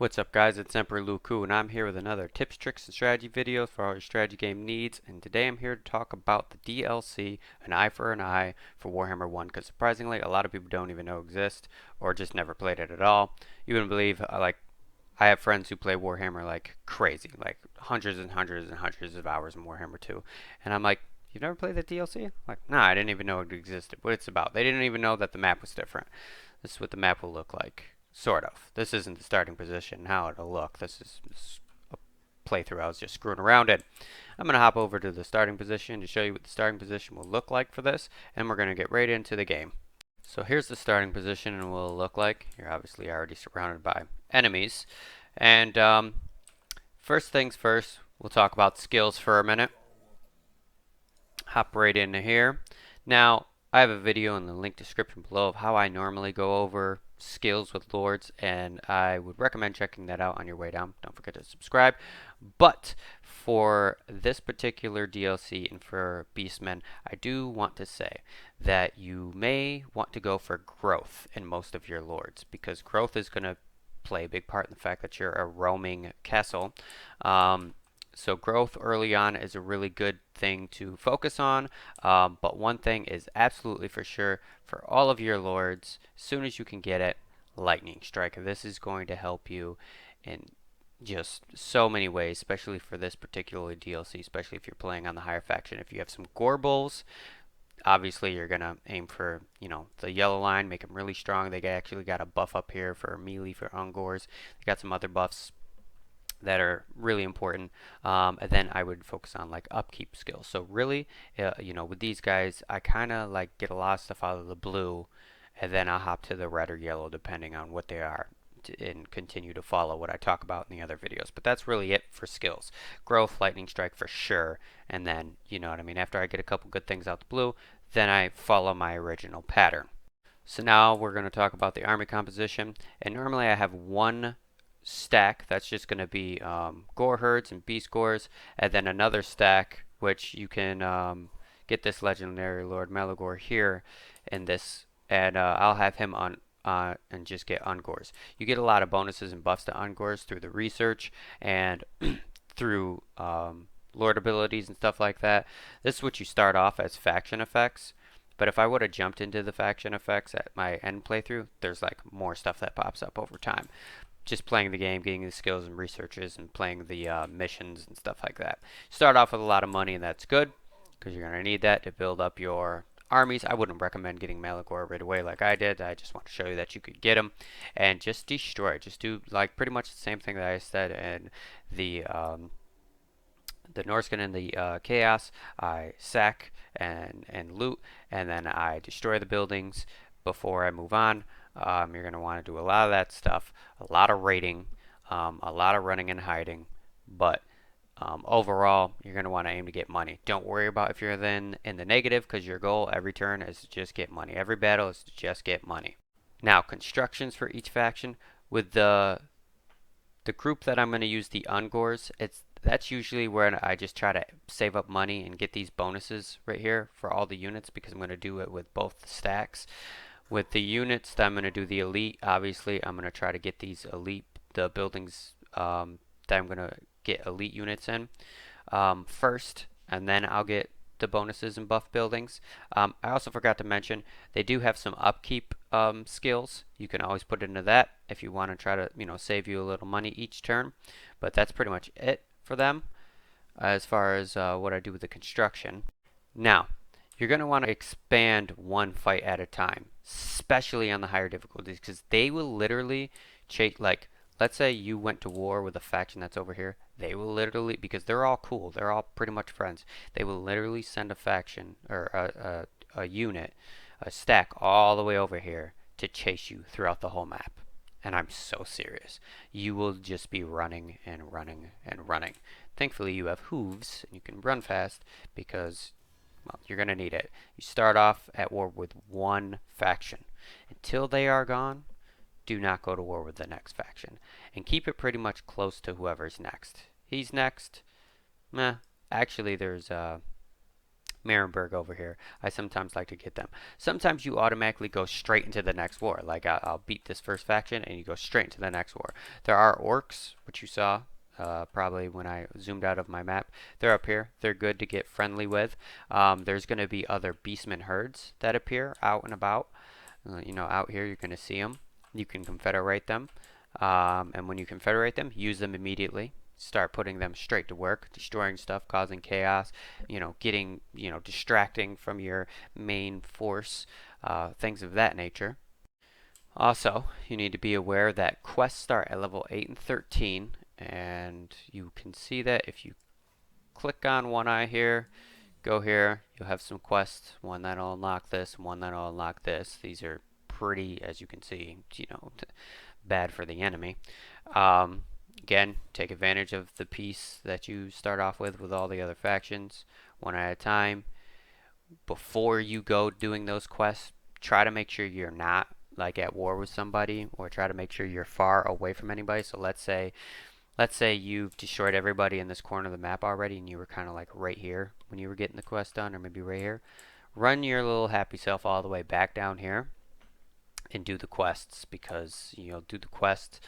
What's up guys, it's Emperor Luku and I'm here with another tips, tricks, and strategy video for all your strategy game needs, and today I'm here to talk about the DLC, An Eye for an Eye for Warhammer 1, because surprisingly a lot of people don't even know exists or just never played it at all. You wouldn't believe, I have friends who play Warhammer like crazy, like hundreds and hundreds and hundreds of hours in Warhammer 2, and I'm like, you've never played the DLC? Like, nah, I didn't even know it existed, what it's about. They didn't even know that the map was different. This is what the map will look like. Sort of. This isn't the starting position, how it'll look. This is a playthrough I was just screwing around in. I'm going to hop over to the starting position to show you what the starting position will look like for this, and we're going to get right into the game. So here's the starting position and what it'll look like. You're obviously already surrounded by enemies. And first things first, we'll talk about skills for a minute. Hop right into here. Now, I have a video in the link description below of how I normally go over skills with lords, and I would recommend checking that out on your way down. Don't forget to subscribe. But for this particular DLC and for Beastmen, I do want to say that you may want to go for growth in most of your lords, because growth is going to play a big part in the fact that you're a roaming castle. So growth early on is a really good thing to focus on, but one thing is absolutely for sure for all of your lords, as soon as you can get it, lightning strike. This is going to help you in just so many ways, especially for this particular DLC, especially if you're playing on the higher faction. If you have some Gorbals, obviously you're going to aim for, the yellow line, make them really strong. They actually got a buff up here for melee for Ungors. They got some other buffs that are really important, and then I would focus on like upkeep skills. So really, with these guys, I kind of like get a lot of stuff out of the blue, and then I'll hop to the red or yellow depending on what they are, and continue to follow what I talk about in the other videos. But that's really it for skills. Growth, lightning strike for sure, and then, you know what I mean, after I get a couple good things out the blue, then I follow my original pattern. So now we're going to talk about the army composition, and normally I have one stack that's just going to be gore herds and beast gores, and then another stack which you can get this legendary Lord Malagor here in this, and I'll have him on and just get ungores. You get a lot of bonuses and buffs to ungores through the research and through lord abilities and stuff like that. This is what you start off as faction effects. But if I would have jumped into the faction effects at my end playthrough, there's like more stuff that pops up over time. Just playing the game, getting the skills and researches, and playing the missions and stuff like that. Start off with a lot of money, and that's good, because you're going to need that to build up your armies. I wouldn't recommend getting Malagor right away like I did. I just want to show you that you could get him and just destroy. Just do like pretty much the same thing that I said in the Norscan and the Chaos. I sack and loot, and then I destroy the buildings before I move on. You're going to want to do a lot of that stuff, a lot of raiding, a lot of running and hiding, but overall, you're going to want to aim to get money. Don't worry about if you're then in the negative, because your goal every turn is to just get money. Every battle is to just get money. Now, constructions for each faction. With the group that I'm going to use, the Ungors, that's usually where I just try to save up money and get these bonuses right here for all the units, because I'm going to do it with both the stacks. With the units that I'm going to do the elite, obviously I'm going to try to get these elite, the buildings that I'm going to get elite units in first, and then I'll get the bonuses and buff buildings. I also forgot to mention, they do have some upkeep skills. You can always put into that if you want to try to, save you a little money each turn. But that's pretty much it for them as far as what I do with the construction. Now, you're going to want to expand one fight at a time, especially on the higher difficulties, because they will literally chase, like, let's say you went to war with a faction that's over here. They will literally, because they're all cool, they're all pretty much friends, they will literally send a faction, or a unit, a stack all the way over here to chase you throughout the whole map. And I'm so serious. You will just be running and running and running. Thankfully, you have hooves, and you can run fast, because, well, you're going to need it. You start off at war with one faction. Until they are gone, do not go to war with the next faction. And keep it pretty much close to whoever's next. He's next. Meh. Actually, there's Marenburg over here. I sometimes like to get them. Sometimes you automatically go straight into the next war. Like I'll beat this first faction and you go straight into the next war. There are Orcs, which you saw probably when I zoomed out of my map. They're up here. They're good to get friendly with. There's going to be other Beastmen herds that appear out and about. You know, out here you're going to see them. You can Confederate them. And when you Confederate them, use them immediately. Start putting them straight to work, destroying stuff, causing chaos, you know, getting, you know, distracting from your main force, things of that nature. Also, you need to be aware that quests start at level 8 and 13, and you can see that if you click on one eye here, go here, you'll have some quests, one that'll unlock this, one that'll unlock this. These are pretty, as you can see, you know, bad for the enemy. Again, take advantage of the peace that you start off with all the other factions, one at a time. Before you go doing those quests, try to make sure you're not like at war with somebody, or try to make sure you're far away from anybody. So let's say you've destroyed everybody in this corner of the map already, and you were kind of like right here when you were getting the quest done, or maybe right here. Run your little happy self all the way back down here and do the quests, because you'll do the quest,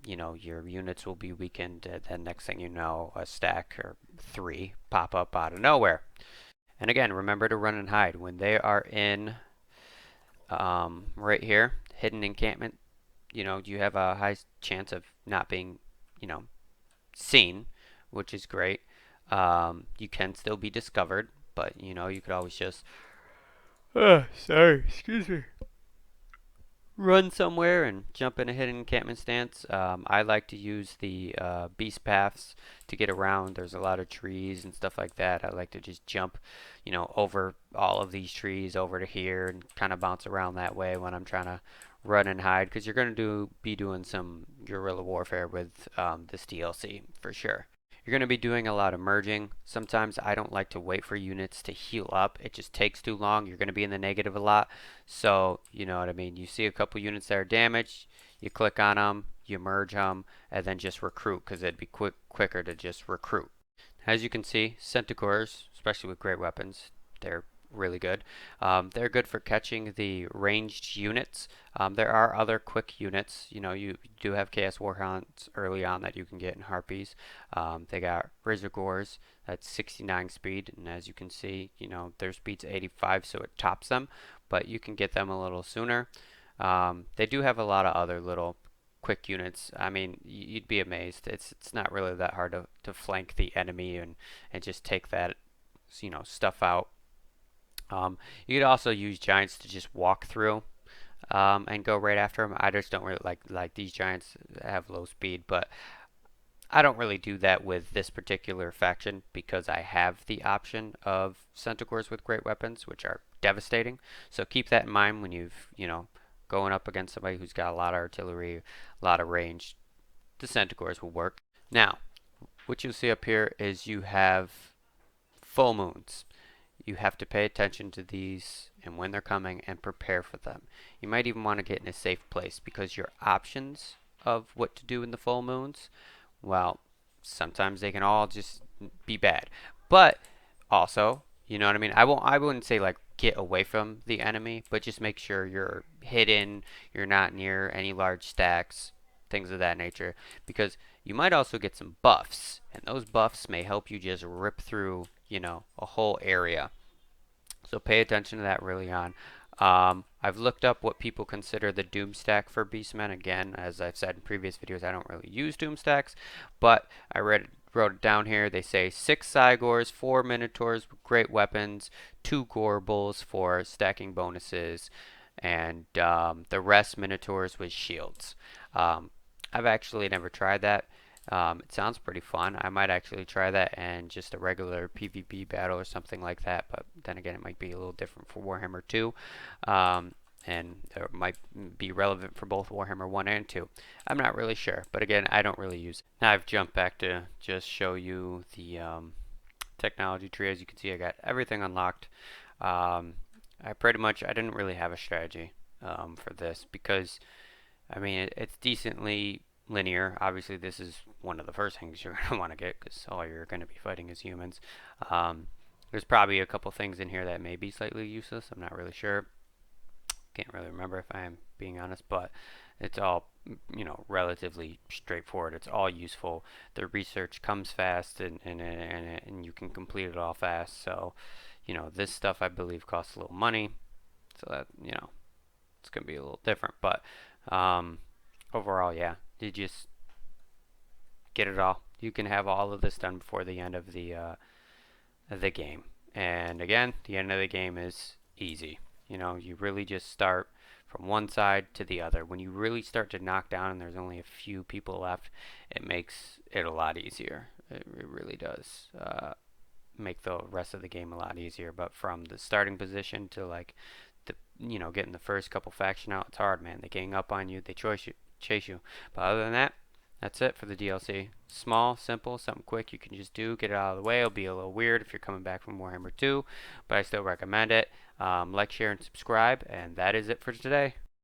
you know, your units will be weakened, and then next thing you know, a stack or 3 pop up out of nowhere. And again, remember to run and hide when they are in right here, hidden encampment. You know, you have a high chance of not being, you know, seen, which is great. You can still be discovered, but you know, you could always just sorry, excuse me, run somewhere and jump in a hidden encampment stance. I like to use the beast paths to get around. There's a lot of trees and stuff like that. I like to just jump, you know, over all of these trees over to here and kind of bounce around that way when I'm trying to run and hide, because you're going to be doing some guerrilla warfare with this DLC for sure. You're going to be doing a lot of merging. Sometimes I don't like to wait for units to heal up. It just takes too long. You're going to be in the negative a lot. So, you know what I mean. You see a couple units that are damaged, you click on them, you merge them, and then just recruit, because it'd be quicker to just recruit. As you can see, Centaurs, especially with great weapons, they're really good. They're good for catching the ranged units. There are other quick units. You know, you do have Chaos Warhounds early on that you can get in Harpies. They got Razorgores, that's 69 speed, and as you can see, you know, their speed's 85, so it tops them, but you can get them a little sooner. They do have a lot of other little quick units. I mean, you'd be amazed. It's not really that hard to flank the enemy and just take that, you know, stuff out. You could also use giants to just walk through and go right after them. I just don't really like these giants have low speed, but I don't really do that with this particular faction because I have the option of Centaurs with great weapons, which are devastating. So keep that in mind when you know, going up against somebody who's got a lot of artillery, a lot of range. The Centaurs will work. Now, what you'll see up here is you have full moons. You have to pay attention to these and when they're coming and prepare for them. You might even want to get in a safe place, because your options of what to do in the full moons, well, sometimes they can all just be bad. But also, you know what I mean? I wouldn't say like get away from the enemy, but just make sure you're hidden, you're not near any large stacks, things of that nature, because you might also get some buffs, and those buffs may help you just rip through, you know, a whole area. So pay attention to that early on. I've looked up what people consider the Doomstack for Beastmen. Again, as I've said in previous videos, I don't really use Doomstacks, but I wrote it down here. They say 6 Cygors, 4 Minotaurs with great weapons, 2 Gorbles for stacking bonuses, and the rest Minotaurs with shields. I've actually never tried that. It sounds pretty fun. I might actually try that and just a regular PvP battle or something like that, but then again, it might be a little different for Warhammer 2, and it might be relevant for both Warhammer 1 and 2. I'm not really sure, but again, I don't really use it. Now I've jumped back to just show you the technology tree. As you can see, I got everything unlocked. I didn't really have a strategy for this, because I mean, it's decently linear. Obviously, this is one of the first things you're going to want to get, because all you're going to be fighting is humans. There's probably a couple things in here that may be slightly useless. I'm not really sure. Can't really remember if I am being honest, but it's all, relatively straightforward. It's all useful. The research comes fast, and you can complete it all fast. So, this stuff I believe costs a little money, so that it's gonna be a little different. But overall, yeah, you just get it all. You can have all of this done before the end of the game. And again, the end of the game is easy. You really just start from one side to the other. When you really start to knock down and there's only a few people left, it makes it a lot easier. It really does make the rest of the game a lot easier. But from the starting position to like getting the first couple faction out, it's hard, man. They gang up on you, they chase you. But other than that, that's it for the DLC. Small, simple, something quick you can just do, get it out of the way. It'll be a little weird if you're coming back from Warhammer 2, but I still recommend it. Like, share, and subscribe, and that is it for today.